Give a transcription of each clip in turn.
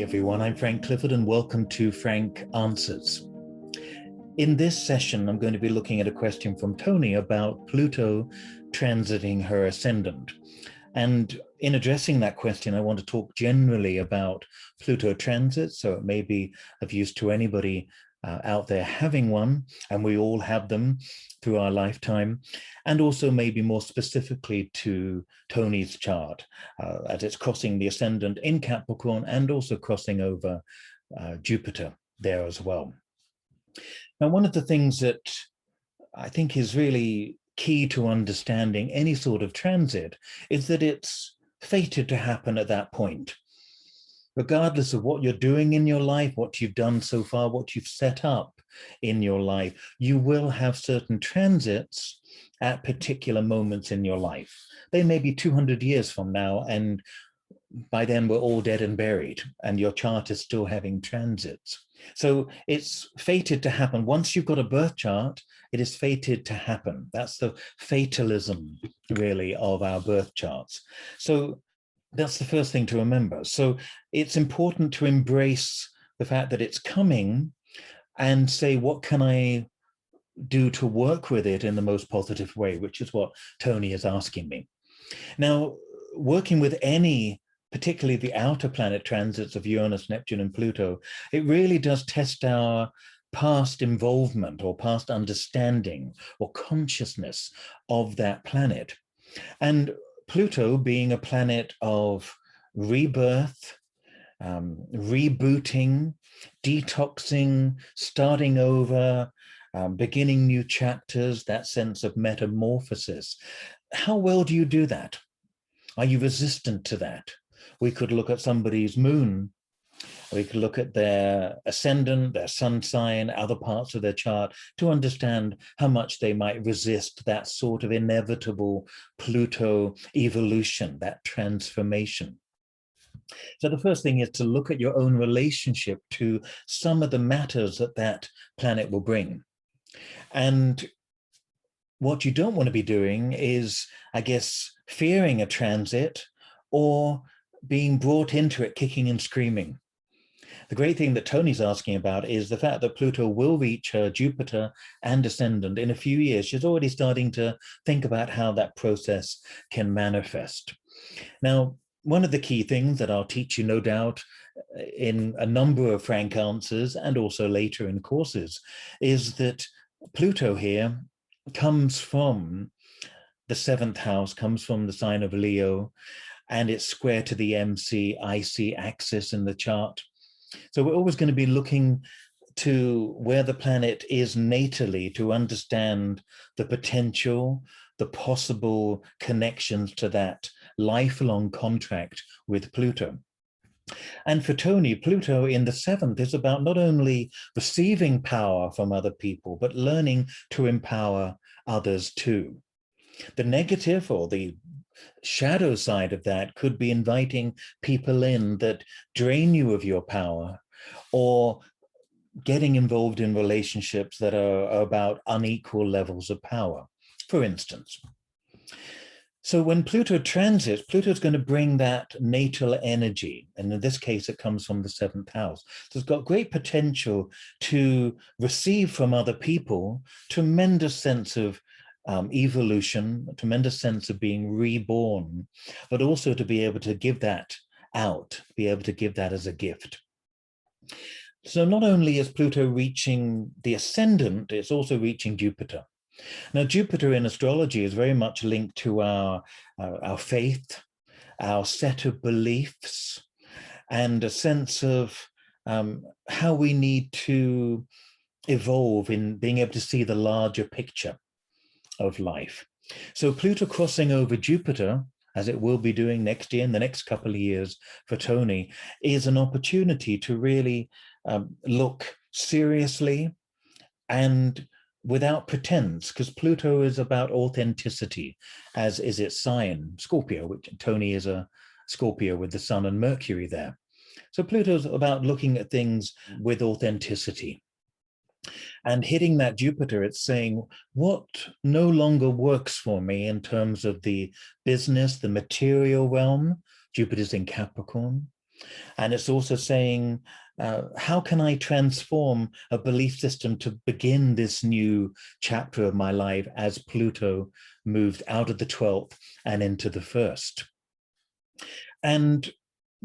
everyone, I'm Frank Clifford and welcome to Frank Answers. In this session, I'm going to be looking at a question from Tony about Pluto transiting her ascendant. And in addressing that question, I want to talk generally about Pluto transits, so it may be of use to anybody out there having one, and we all have them through our lifetime, and also maybe more specifically to Tony's chart, as it's crossing the ascendant in Capricorn and also crossing over Jupiter there as well. Now, one of the things that I think is really key to understanding any sort of transit is that it's fated to happen at that point. Regardless of what you're doing in your life, what you've done so far, what you've set up in your life, you will have certain transits at particular moments in your life. They may be 200 years from now, and by then we're all dead and buried, and your chart is still having transits. So it's fated to happen. Once you've got a birth chart, it is fated to happen. That's the fatalism, really, of our birth charts. So that's the first thing to remember. So it's important to embrace the fact that it's coming and say, what can I do to work with it in the most positive way, which is what Tony is asking me. Now, working with any, particularly the outer planet transits of Uranus, Neptune, and Pluto, it really does test our past involvement or past understanding or consciousness of that planet. And Pluto, being a planet of rebirth, rebooting, detoxing, starting over, beginning new chapters, that sense of metamorphosis. How well do you do that? Are you resistant to that? We could look at somebody's moon. We could look at their ascendant, their sun sign, other parts of their chart to understand how much they might resist that sort of inevitable Pluto evolution, that transformation. So the first thing is to look at your own relationship to some of the matters that that planet will bring. And what you don't want to be doing is, I guess, fearing a transit or being brought into it kicking and screaming. The great thing that Tony's asking about is the fact that Pluto will reach her Jupiter and ascendant in a few years. She's already starting to think about how that process can manifest. Now, one of the key things that I'll teach you, no doubt, in a number of Frank Answers and also later in courses, is that Pluto here comes from the 7th house, comes from the sign of Leo, and it's square to the MC-IC axis in the chart. So we're always going to be looking to where the planet is natally to understand the potential, the possible connections to that lifelong contract with Pluto. And for Tony, Pluto in the 7th is about not only receiving power from other people, but learning to empower others too. The negative or the shadow side of that could be inviting people in that drain you of your power, or getting involved in relationships that are about unequal levels of power, for instance. So when Pluto transits, Pluto is going to bring that natal energy. And in this case, it comes from the 7th house. So it's got great potential to receive from other people tremendous sense of evolution, a tremendous sense of being reborn, but also to be able to give that out, be able to give that as a gift. So not only is Pluto reaching the ascendant, it's also reaching Jupiter. Now, Jupiter in astrology is very much linked to our faith, our set of beliefs, and a sense of how we need to evolve in being able to see the larger picture of life. So Pluto crossing over Jupiter, as it will be doing next year, in the next couple of years for Tony, is an opportunity to really look seriously and without pretense, because Pluto is about authenticity, as is its sign, Scorpio, which Tony is a Scorpio with the Sun and Mercury there. So Pluto's about looking at things with authenticity. And hitting that Jupiter, it's saying, what no longer works for me in terms of the business, the material realm? Jupiter's in Capricorn. And it's also saying, how can I transform a belief system to begin this new chapter of my life as Pluto moved out of the 12th and into the first? And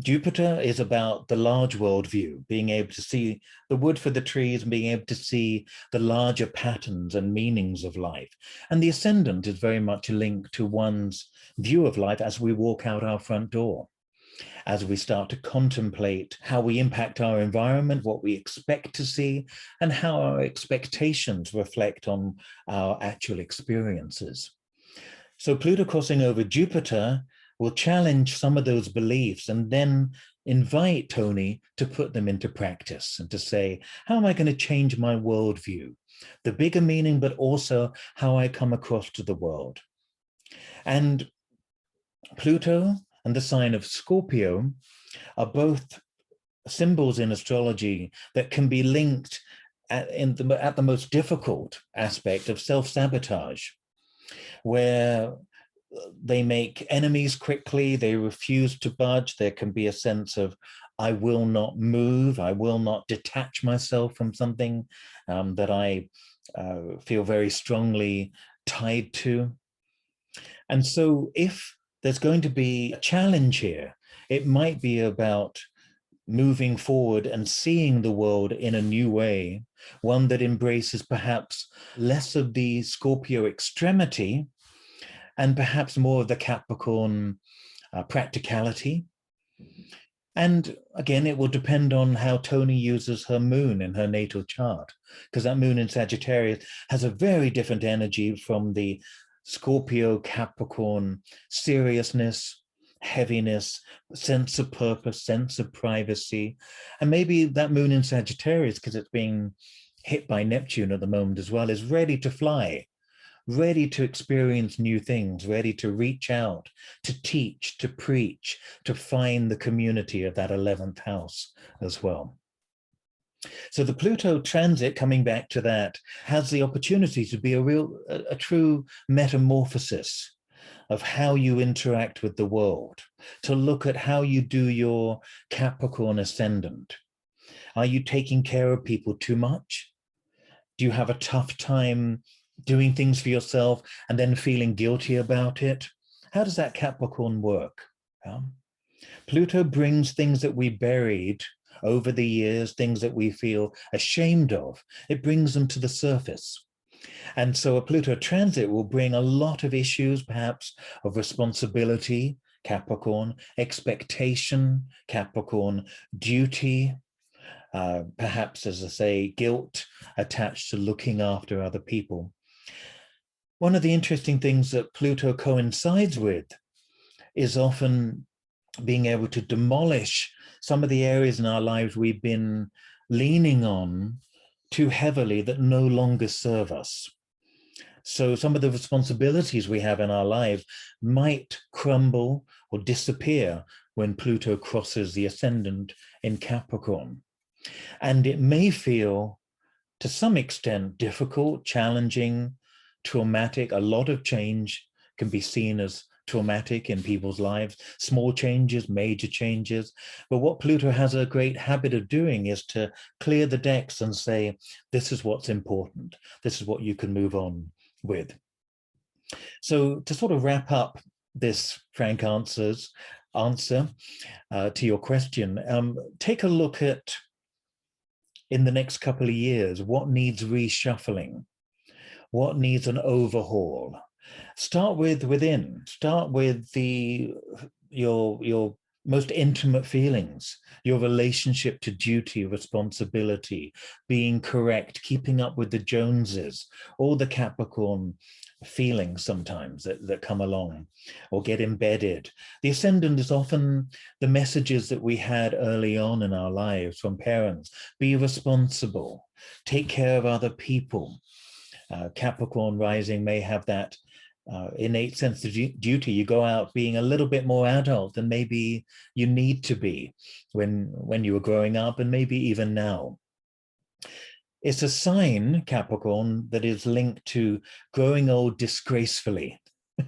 Jupiter is about the large worldview, being able to see the wood for the trees and being able to see the larger patterns and meanings of life. And the ascendant is very much linked to one's view of life as we walk out our front door, as we start to contemplate how we impact our environment, what we expect to see, and how our expectations reflect on our actual experiences. So Pluto crossing over Jupiter will challenge some of those beliefs and then invite Tony to put them into practice and to say, how am I going to change my worldview? The bigger meaning, but also how I come across to the world. And Pluto and the sign of Scorpio are both symbols in astrology that can be linked at the most difficult aspect of self-sabotage, where they make enemies quickly, they refuse to budge. There can be a sense of, I will not move, I will not detach myself from something that I feel very strongly tied to. And so if there's going to be a challenge here, it might be about moving forward and seeing the world in a new way, one that embraces perhaps less of the Scorpio extremity and perhaps more of the Capricorn practicality. And again, it will depend on how Tony uses her moon in her natal chart, because that moon in Sagittarius has a very different energy from the Scorpio Capricorn seriousness, heaviness, sense of purpose, sense of privacy. And maybe that moon in Sagittarius, because it's being hit by Neptune at the moment as well, is ready to fly, ready to experience new things, ready to reach out, to teach, to preach, to find the community of that 11th house as well. So the Pluto transit, coming back to that, has the opportunity to be a true metamorphosis of how you interact with the world, to look at how you do your Capricorn ascendant. Are you taking care of people too much? Do you have a tough time doing things for yourself and then feeling guilty about it? How does that Capricorn work? Pluto brings things that we buried over the years, things that we feel ashamed of. It brings them to the surface. And so a Pluto transit will bring a lot of issues, perhaps of responsibility, Capricorn, expectation, Capricorn, duty, perhaps, as I say, guilt attached to looking after other people. One of the interesting things that Pluto coincides with is often being able to demolish some of the areas in our lives we've been leaning on too heavily that no longer serve us. So some of the responsibilities we have in our lives might crumble or disappear when Pluto crosses the ascendant in Capricorn. And it may feel, to some extent, difficult, challenging, traumatic. A lot of change can be seen as traumatic in people's lives, small changes, major changes. But what Pluto has a great habit of doing is to clear the decks and say, this is what's important. This is what you can move on with. So to sort of wrap up this frank answer to your question, take a look at, in the next couple of years, what needs reshuffling, what needs an overhaul. Start with within. Start with your most intimate feelings, your relationship to duty, responsibility, being correct, keeping up with the Joneses, all the Capricorn feelings sometimes that come along or get embedded. The ascendant is often the messages that we had early on in our lives from parents. Be responsible, take care of other people. Capricorn rising may have that innate sense of duty. You go out being a little bit more adult than maybe you need to be when you were growing up, and maybe even now. It's a sign, Capricorn, that is linked to growing old disgracefully.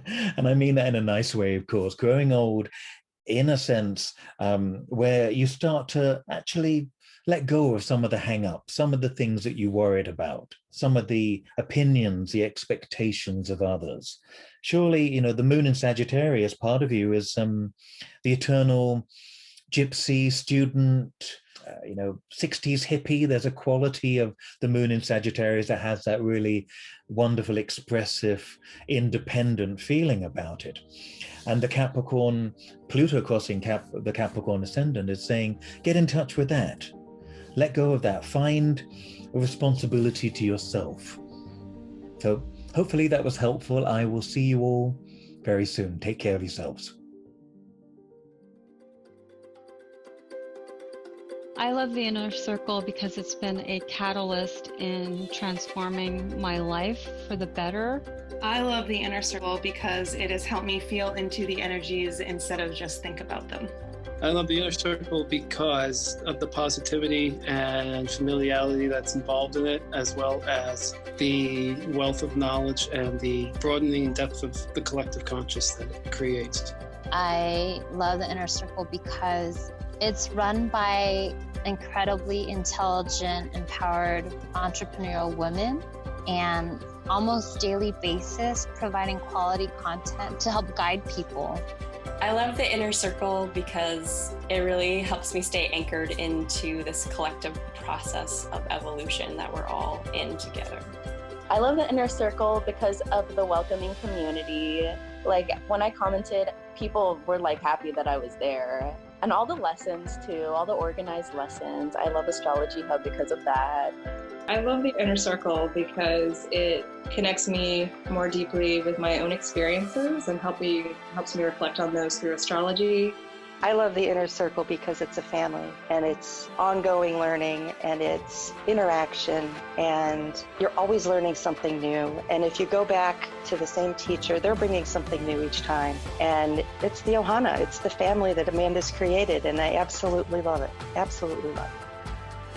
And I mean that in a nice way, of course. Growing old in a sense, where you start to actually let go of some of the hang-ups, some of the things that you worried about, some of the opinions, the expectations of others. Surely, the moon in Sagittarius, part of you is the eternal gypsy student, 60s hippie. There's a quality of the moon in Sagittarius that has that really wonderful, expressive, independent feeling about it. And the Capricorn, Pluto crossing the Capricorn ascendant is saying, get in touch with that. Let go of that. Find a responsibility to yourself. So hopefully that was helpful. I will see you all very soon. Take care of yourselves. I love the Inner Circle because it's been a catalyst in transforming my life for the better. I love the Inner Circle because it has helped me feel into the energies instead of just think about them. I love the Inner Circle because of the positivity and familiarity that's involved in it, as well as the wealth of knowledge and the broadening depth of the collective conscious that it creates. I love the Inner Circle because it's run by incredibly intelligent, empowered, entrepreneurial women, and almost daily basis providing quality content to help guide people. I love the Inner Circle because it really helps me stay anchored into this collective process of evolution that we're all in together. I love the Inner Circle because of the welcoming community. Like when I commented, people were like happy that I was there. And all the lessons too, all the organized lessons. I love Astrology Hub because of that. I love the Inner Circle because it connects me more deeply with my own experiences and helps me reflect on those through astrology. I love the Inner Circle because it's a family and it's ongoing learning and it's interaction and you're always learning something new. And if you go back to the same teacher, they're bringing something new each time. And it's the Ohana, it's the family that Amanda's created, and I absolutely love it. Absolutely love it.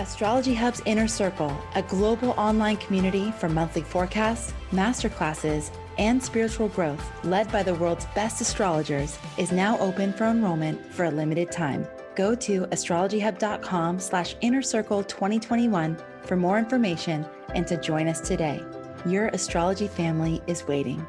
Astrology Hub's Inner Circle, a global online community for monthly forecasts, masterclasses, and spiritual growth led by the world's best astrologers, is now open for enrollment for a limited time. Go to astrologyhub.com/innercircle2021 for more information and to join us today. Your astrology family is waiting.